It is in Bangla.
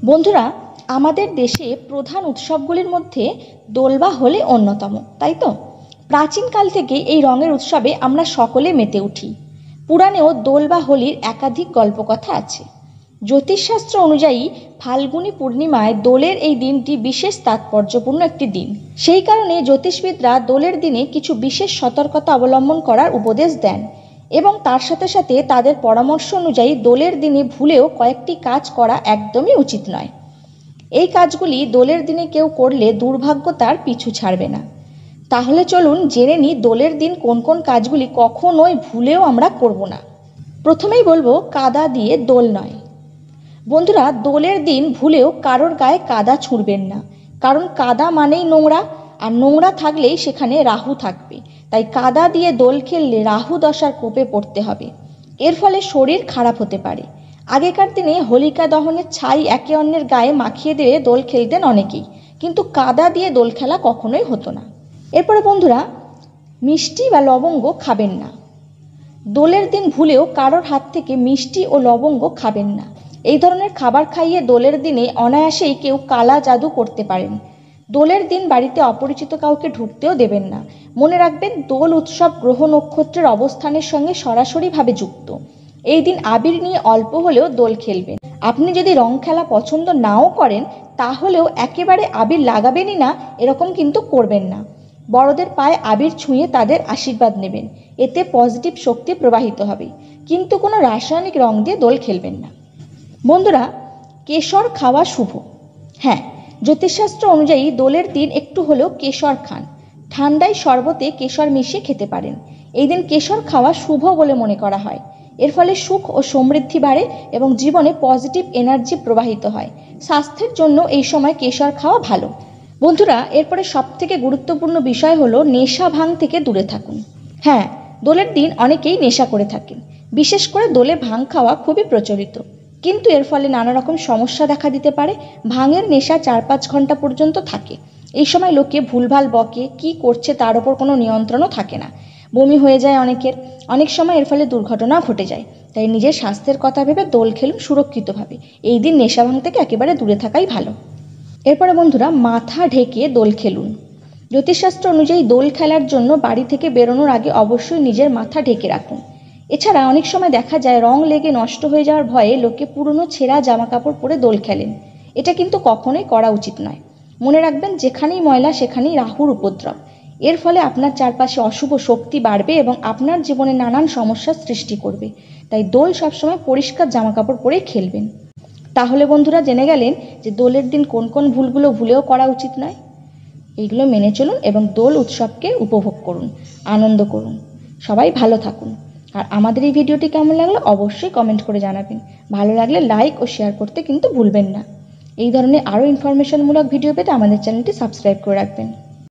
বন্ধুরা, আমাদের দেশে প্রধান উৎসবগুলির মধ্যে দোল বা হোলি অন্যতম, তাই তো? প্রাচীনকাল থেকে এই রঙের উৎসবে আমরা সকলে মেতে উঠি। পুরাণেও দোল বা হোলির একাধিক গল্পকথা আছে। জ্যোতিষশাস্ত্র অনুযায়ী ফাল্গুনী পূর্ণিমায় দোলের এই দিনটি বিশেষ তাৎপর্যপূর্ণ একটি দিন। সেই কারণে জ্যোতিষবিদরা দোলের দিনে কিছু বিশেষ সতর্কতা অবলম্বন করার উপদেশ দেন এবং তার সাথে সাথে তাদের পরামর্শ অনুযায়ী দোলের দিনে ভুলেও কয়েকটি কাজ করা একদমই উচিত নয়। এই কাজগুলি দোলের দিনে কেউ করলে দুর্ভাগ্য তার পিছু ছাড়বে না। তাহলে চলুন জেনে নিই দোলের দিন কোন কোন কাজগুলি কখনোই ভুলেও আমরা করব না। প্রথমেই বলবো, কাদা দিয়ে দোল নয়। বন্ধুরা, দোলের দিন ভুলেও কারোর গায়ে কাদা ছুঁড়বেন না, কারণ কাদা মানেই নোংরা, আর নোংরা থাকলেই সেখানে রাহু থাকবে। তাই কাদা দিয়ে দোল খেললে রাহু দশার কোপে পড়তে হবে। এর ফলে শরীর খারাপ হতে পারে। আগেকার দিনে হোলিকা দহনের ছাই একে অন্যের গায়ে মাখিয়ে দিয়ে দোল খেলতেন অনেকেই, কিন্তু কাদা দিয়ে দোল খেলা কখনোই হতো না। এরপরে বন্ধুরা, মিষ্টি বা লবঙ্গ খাবেন না। দোলের দিন ভুলেও কারোর হাত থেকে মিষ্টি ও লবঙ্গ খাবেন না। এই ধরনের খাবার খাইয়ে দোলের দিনে অনায়াসেই কেউ কালা জাদু করতে পারেন। দোলের দিন বাড়িতে অপরিচিত কাউকে ঢুকতেও দেবেন না। মনে রাখবেন, দোল উৎসব গ্রহ নক্ষত্রের অবস্থানের সঙ্গে সরাসরিভাবে যুক্ত। এই দিন আবির নিয়ে অল্প হলেও দোল খেলবেন। আপনি যদি রং খেলা পছন্দ নাও করেন, তাহলেও একেবারে আবির লাগাবেনই না এরকম কিন্তু করবেন না। বড়দের পায়ে আবির ছুঁয়ে তাদের আশীর্বাদ নেবেন, এতে পজিটিভ শক্তি প্রবাহিত হবে। কিন্তু কোনো রাসায়নিক রং দিয়ে দোল খেলবেন না। বন্ধুরা, কেশর খাওয়া শুভ। হ্যাঁ, জ্যোতিষশাস্ত্র অনুযায়ী দোলের দিন একটু হলেও কেশর খান। ঠান্ডায় শরবতে কেশর মিশিয়ে খেতে পারেন। এই দিন কেশর খাওয়া শুভ বলে মনে করা হয়। এর ফলে সুখ ও সমৃদ্ধি বাড়ে এবং জীবনে পজিটিভ এনার্জি প্রবাহিত হয়। স্বাস্থ্যের জন্য এই সময় কেশর খাওয়া ভালো। বন্ধুরা, এরপরে সবথেকে গুরুত্বপূর্ণ বিষয় হলো নেশা ভাং থেকে দূরে থাকুন। হ্যাঁ, দোলের দিন অনেকেই নেশা করে থাকেন। বিশেষ করে দোলে ভাং খাওয়া খুবই প্রচলিত, কিন্তু এর ফলে নানা রকম সমস্যা দেখা দিতে পারে। ভাঙের নেশা 4-5 ঘন্টা পর্যন্ত থাকে। এই সময় লোকে ভুলভাল বকে, কি করছে তার ওপর কোনো নিয়ন্ত্রণও থাকে না। বমি হয়ে যায় অনেকের। অনেক সময় এর ফলে দুর্ঘটনা ঘটে যায়। তাই নিজের স্বাস্থ্যের কথা ভেবে দোল খেলুন সুরক্ষিতভাবে। এই দিন নেশা ভাং থেকে একেবারে দূরে থাকাই ভালো। এরপরে বন্ধুরা, মাথা ঢেকে দোল খেলুন। জ্যোতিষশাস্ত্র অনুযায়ী দোল খেলার জন্য বাড়ি থেকে বেরোনোর আগে অবশ্যই নিজের মাথা ঢেকে রাখুন। এছাড়া অনেক সময় দেখা যায় রং লেগে নষ্ট হয়ে যাওয়ার ভয়ে লোকে পুরনো ছেঁড়া জামা কাপড় পরে দোল খেলেন। এটা কিন্তু কখনোই করা উচিত নয়। মনে রাখবেন, যেখানেই ময়লা সেখানেই রাহুর উপদ্রব। এর ফলে আপনার চারপাশে অশুভ শক্তি বাড়বে এবং আপনার জীবনে নানান সমস্যার সৃষ্টি করবে। তাই দোল সবসময় পরিষ্কার জামা কাপড় পরে খেলবেন। তাহলে বন্ধুরা, জেনে গেলেন যে দোলের দিন কোন কোন ভুলগুলো ভুলেও করা উচিত নয়। এইগুলো মেনে চলুন এবং দোল উৎসবকে উপভোগ করুন, আনন্দ করুন। সবাই ভালো থাকুন। আর আমাদের এই ভিডিওটি কেমন লাগলো অবশ্যই কমেন্ট করে জানাবেন। ভালো লাগলে লাইক ও শেয়ার করতে কিন্তু ভুলবেন না। এই ধরনের আরও ইনফরমেশনমূলক ভিডিও পেতে আমাদের চ্যানেলটি সাবস্ক্রাইব করে রাখবেন।